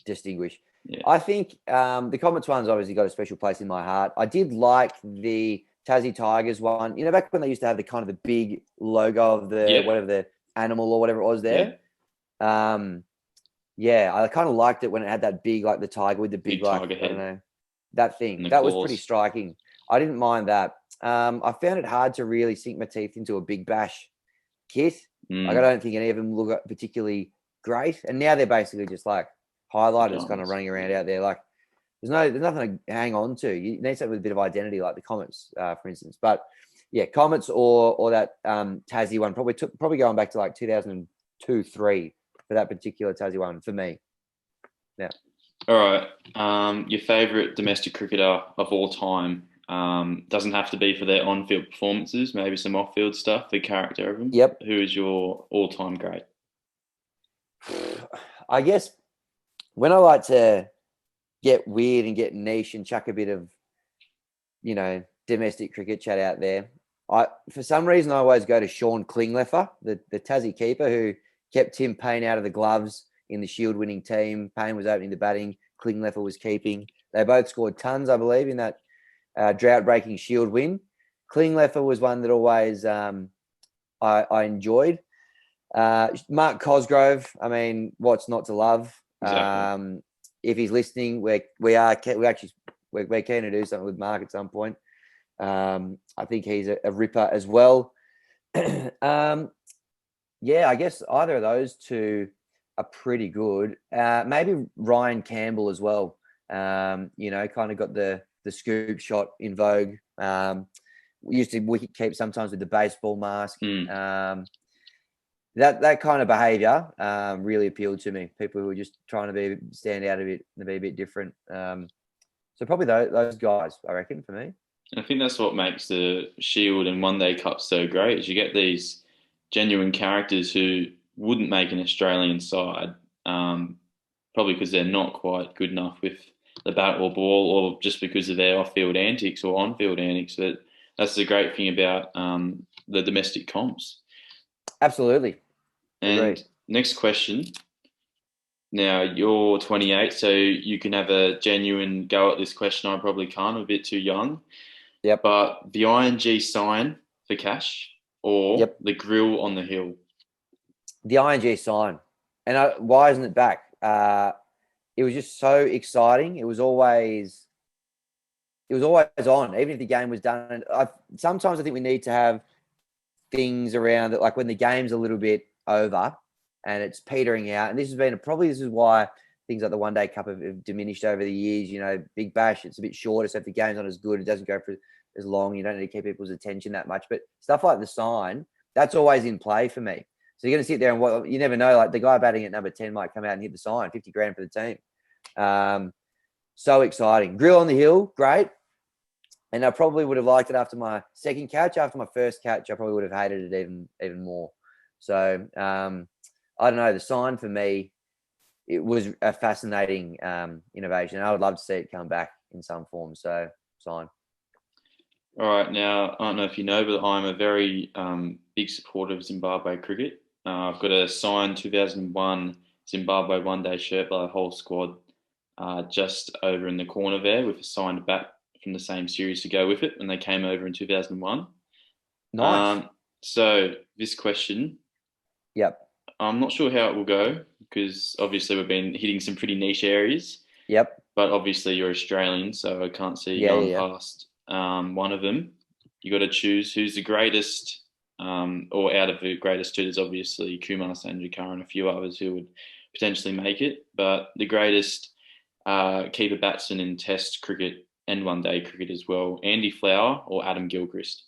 distinguish. Yeah. I think the Comets one's obviously got a special place in my heart. I did like the Tassie Tigers one. Back when they used to have the kind of the big logo of the whatever the animal or whatever it was there. I kind of liked it when it had that big, like the tiger with the big like, tiger head. I don't know. that thing. And the That was claws. pretty striking. I didn't mind that. I found it hard to really sink my teeth into a Big Bash kit. Like, I don't think any of them look particularly great. And now they're basically just like highlighters kind of running around out there. Like, there's nothing to hang on to. You need something with a bit of identity, like the Comets, for instance. But yeah, Comets or that Tassie one, probably going back to like 2002-3 for that particular Tassie one for me. Yeah. All right. Your favourite domestic cricketer of all time. Doesn't have to be for their on-field performances, maybe some off-field stuff, the character of them. Yep. Who is your all-time great? I guess when I like to get weird and get niche and chuck a bit of, domestic cricket chat out there, for some reason I always go to Sean Klingleffer, the Tassie keeper who kept Tim Payne out of the gloves in the Shield winning team. Payne was opening the batting, Klingleffer was keeping. They both scored tons, I believe, in that drought-breaking Shield win. Klingleffer was one that always I enjoyed. Mark Cosgrove, I mean, what's not to love? Exactly. If he's listening, we're keen to do something with Mark at some point. I think he's a ripper as well. I guess either of those two are pretty good. Maybe Ryan Campbell as well. Kind of got the scoop shot in vogue. We used to wicket keep sometimes with the baseball mask. That kind of behaviour really appealed to me. People who were just trying to stand out a bit and be a bit different. So probably those guys, I reckon, for me. I think that's what makes the Shield and One Day Cup so great, is you get these genuine characters who wouldn't make an Australian side, probably because they're not quite good enough with the bat or ball, or just because of their off-field antics or on-field antics. But that's the great thing about the domestic comps. Absolutely. And Agreed. Next question. Now, you're 28, so you can have a genuine go at this question. I probably can't. I'm a bit too young. Yep. But the ING sign for cash or the grill on the hill? The ING sign. And why isn't it back? It was just so exciting. It was always on, even if the game was done. Sometimes I think we need to have things around that, like when the game's a little bit over and it's petering out. And this is why things like the One Day Cup have diminished over the years. Big Bash, it's a bit shorter, so if the game's not as good, it doesn't go for as long. You don't need to keep people's attention that much. But stuff like the sign, that's always in play for me. So you're going to sit there and you never know. Like the guy batting at number 10 might come out and hit the sign, 50 grand for the team. So exciting. Grill on the hill, great. And I probably would have liked it after my second catch. After my first catch, I probably would have hated it even more. So I don't know. The sign for me, it was a fascinating innovation. I would love to see it come back in some form. So sign. All right. Now, I don't know if you know, but I'm a very big supporter of Zimbabwe cricket. I've got a signed 2001 Zimbabwe one-day shirt by the whole squad just over in the corner there, with a signed bat from the same series to go with it when they came over in 2001. Nice. So this question, Yep. I'm not sure how it will go because obviously we've been hitting some pretty niche areas. Yep. But obviously you're Australian, so I can't see you going past one of them. You got to choose who's the greatest, or out of the greatest two. There's obviously Kumar Sangakkara and a few others who would potentially make it, but the greatest keeper batsman in Test cricket and one day cricket as well, Andy Flower or Adam Gilchrist?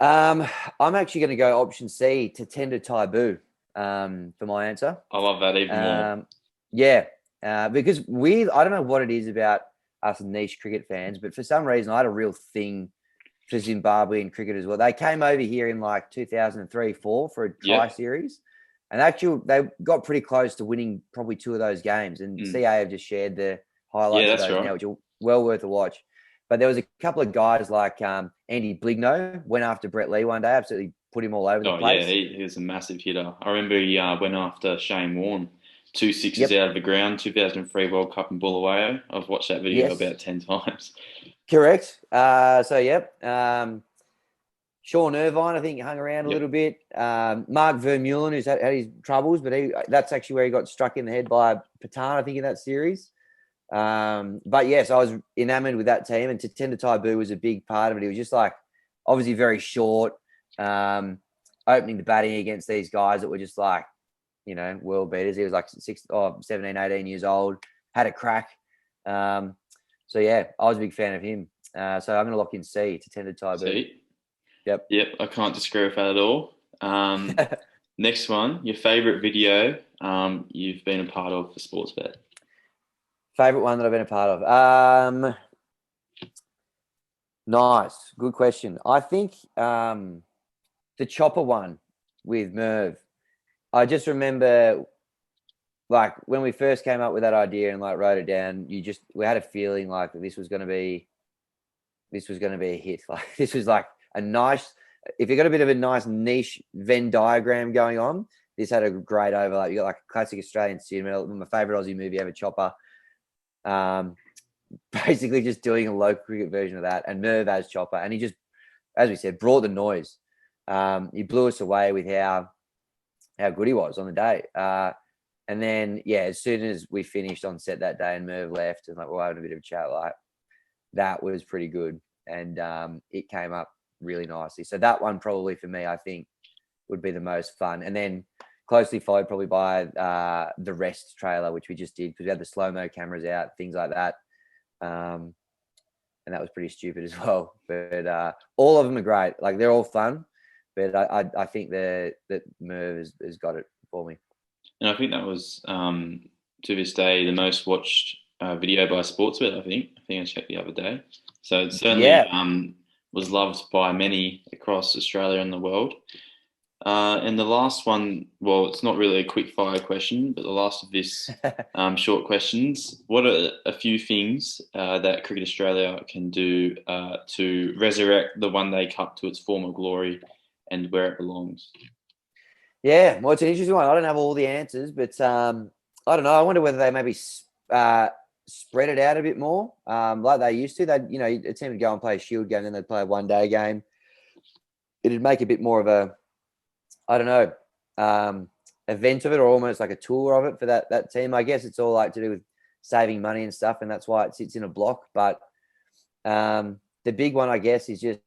I'm actually going to go option C, to Tender Taibu, for my answer. I love that even more. Because I don't know what it is about us niche cricket fans, but for some reason I had a real thing for Zimbabwean cricket as well. They came over here in like 2003-4 for a try series, and actually they got pretty close to winning probably two of those games. And CA have just shared the highlights of those now, which are well worth a watch. But there was a couple of guys like Andy Bligno went after Brett Lee one day, absolutely put him all over the place. Yeah, he was a massive hitter. I remember he went after Shane Warne, 2 sixes out of the ground, 2003 World Cup in Bulawayo. I've watched that video about 10 times. Correct. Sean Irvine, I think, hung around a little bit. Mark Vermeulen, who's had his troubles, but that's actually where he got struck in the head by Patan, I think, in that series. But yes, I was enamored with that team, and Tatenda Taibu was a big part of it. He was just like obviously very short, opening the batting against these guys that were just like, world beaters. He was like 17, 18 years old, had a crack. So yeah, I was a big fan of him. So I'm going to lock in C, Tatenda Taibu. See? Yep. I can't disagree with that at all. Next one, your favorite video you've been a part of for Sportsbet. Favorite one that I've been a part of. Nice, good question. I think the chopper one with Merv. I just remember, like when we first came up with that idea and like wrote it down. We had a feeling like this was going to be a hit. Like this was like a nice. If you got a bit of a nice niche Venn diagram going on, this had a great overlap. You got like a classic Australian cinema, my favorite Aussie movie ever, Chopper. Basically just doing a local cricket version of that, and Merv as Chopper, and he just, as we said, brought the noise. He blew us away with how good he was on the day. And then as soon as we finished on set that day and Merv left, and like we're having a bit of a chat, like that was pretty good, and it came up really nicely. So that one probably for me, I think, would be the most fun, and then closely followed probably by the Rest trailer, which we just did because we had the slow-mo cameras out, things like that. And that was pretty stupid as well. But all of them are great. Like they're all fun. But I think that Merv has got it for me. And I think that was, to this day, the most watched video by Sportsbet, I think. I checked the other day. So it certainly was loved by many across Australia and the world. And the last one, well, it's not really a quick fire question, but the last of this short questions. What are a few things that Cricket Australia can do to resurrect the One Day Cup to its former glory and where it belongs? Yeah, well, it's an interesting one. I don't have all the answers, but I don't know. I wonder whether they maybe spread it out a bit more, like they used to. A team would go and play a Shield game, then they'd play a one-day game. It'd make a bit more of a, I don't know, event of it, or almost like a tour of it for that team. I guess it's all like to do with saving money and stuff, and that's why it sits in a block. But the big one, I guess, is just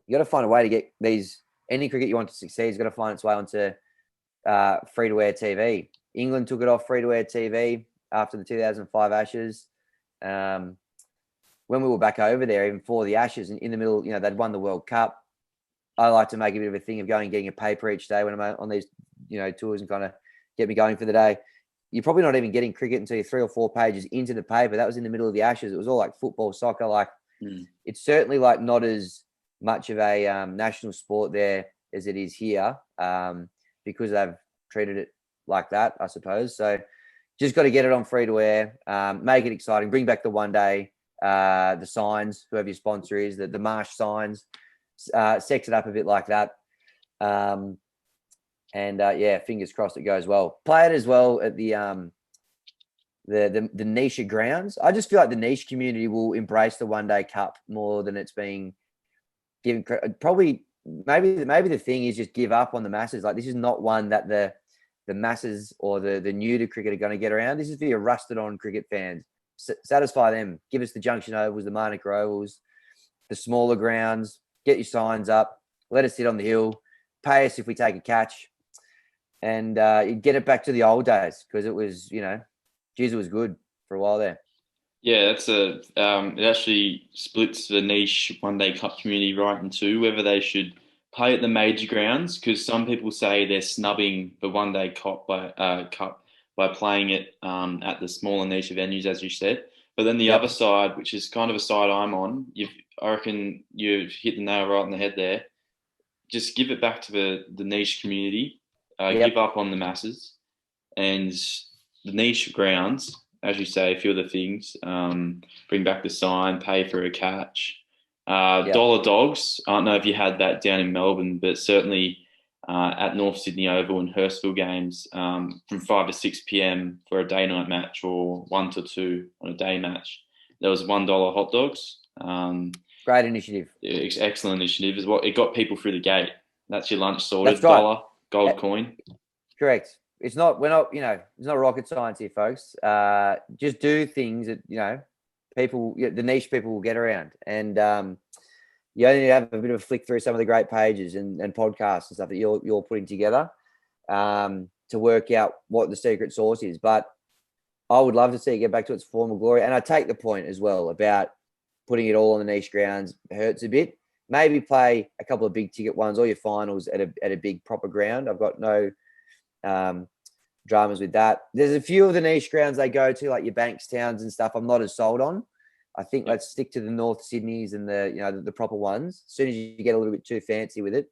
you got to find a way to get any cricket you want to succeed has got to find its way onto free-to-air TV. England took it off free-to-air TV after the 2005 Ashes. When we were back over there, even for the Ashes, in the middle, they'd won the World Cup. I like to make a bit of a thing of going and getting a paper each day when I'm on these, tours and kind of get me going for the day. You're probably not even getting cricket until you're 3 or 4 pages into the paper. That was in the middle of the Ashes. It was all like football, soccer. Like it's certainly like not as much of a national sport there as it is here, because they've treated it like that, I suppose. So just got to get it on free to air, make it exciting, bring back the one day, the signs, whoever your sponsor is, the Marsh signs. Sex it up a bit like that, and fingers crossed it goes well. Play it as well at the niche grounds. I just feel like the niche community will embrace the One Day Cup more than it's being given. Probably, maybe the thing is just give up on the masses. Like this is not one that the masses or the new to cricket are going to get around. This is for your rusted on cricket fans. Satisfy them. Give us the Junction Ovals, the Manuka Ovals, the smaller grounds. Get your signs up. Let us sit on the hill. Pay us if we take a catch, and get it back to the old days because it was, geez, it was good for a while there. Yeah, that's it actually splits the niche One Day Cup community right in two. Whether they should play at the major grounds, because some people say they're snubbing the One Day Cup by playing it at the smaller niche venues, as you said. But then the other side, which is kind of a side I'm on, I reckon you've hit the nail right on the head there. Just give it back to the niche community. Give up on the masses, and the niche grounds, as you say, a few of the things. Bring back the sign, pay for a catch. Dollar dogs. I don't know if you had that down in Melbourne, but certainly at North Sydney Oval and Hurstville games, from 5 to 6 p.m. for a day-night match, or 1 to 2 on a day match, there was $1 hot dogs. Great initiative. Excellent initiative. Is what it got people through the gate. That's your lunch sorted. That's right. $1 gold coin. Correct. it's not, we're not, it's not rocket science here, folks. Just do things that, people, the niche people will get around. And you only have a bit of a flick through some of the great pages and podcasts and stuff that you're putting together to work out what the secret sauce is. But I would love to see it get back to its former glory. And I take the point as well about putting it all on the niche grounds hurts a bit. Maybe play a couple of big ticket ones or your finals at a big proper ground. I've got no dramas with that. There's a few of the niche grounds they go to, like your Bankstowns and stuff, I'm not as sold on. I think let's stick to the North Sydneys and the proper ones. As soon as you get a little bit too fancy with it,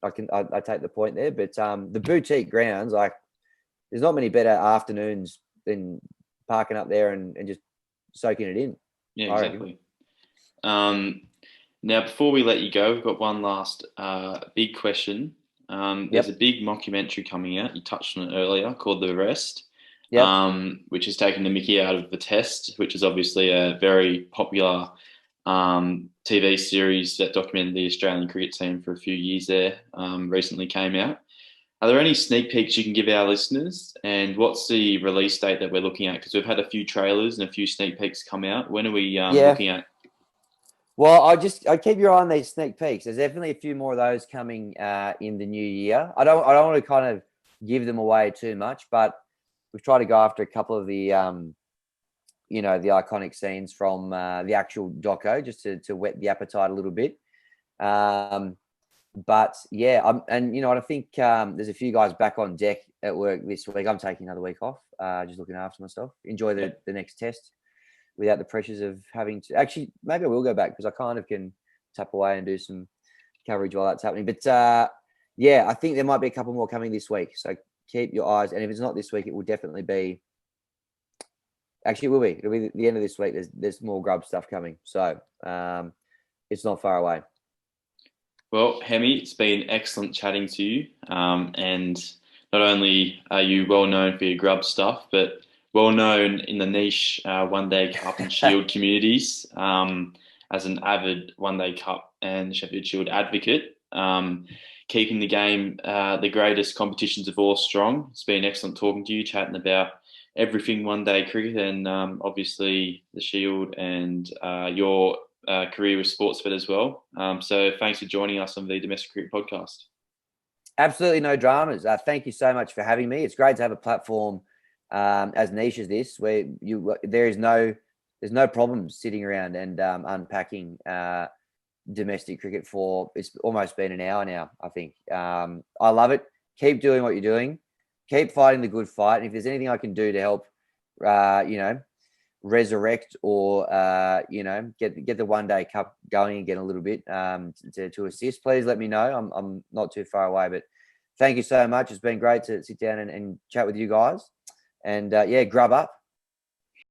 I take the point there. But the boutique grounds, like, there's not many better afternoons than parking up there and just soaking it in. Yeah, exactly. Now, before we let you go, we've got one last big question. There's a big mockumentary coming out. You touched on it earlier, called The Rest, which has taken the mickey out of the Test, which is obviously a very popular TV series that documented the Australian cricket team for a few years there. Recently came out. Are there any sneak peeks you can give our listeners? And what's the release date that we're looking at? Because we've had a few trailers and a few sneak peeks come out. When are we looking at? Well, I keep your eye on these sneak peeks. There's definitely a few more of those coming in the new year. I don't want to kind of give them away too much, but we've tried to go after a couple of the the iconic scenes from the actual doco, just to whet the appetite a little bit. But yeah, I think there's a few guys back on deck at work this week. I'm taking another week off, just looking after myself. Enjoy the next test without the pressures of having to. Actually, maybe I will go back because I kind of can tap away and do some coverage while that's happening. But I think there might be a couple more coming this week. So keep your eyes. And if it's not this week, it will definitely be. Actually, it will be. It'll be the end of this week. There's more Grub stuff coming. So it's not far away. Well, Hammy, it's been excellent chatting to you. And not only are you well known for your Grub stuff, but well known in the niche One Day Cup and Shield communities as an avid One Day Cup and Sheffield Shield advocate, keeping the game the greatest competitions of all strong. It's been excellent talking to you, chatting about everything one day cricket and obviously the Shield and your career with Sportsbet as well. So thanks for joining us on the Domestic Cricket Podcast. Absolutely no dramas. Thank you so much for having me. It's great to have a platform as niche as this, where there's no problems sitting around and unpacking domestic cricket for, it's almost been an hour now, I think. I love it. Keep doing what you're doing. Keep fighting the good fight. And if there's anything I can do to help, resurrect or, get the One Day Cup going again a little bit to assist, please let me know. I'm not too far away, but thank you so much. It's been great to sit down and chat with you guys. And Grub up.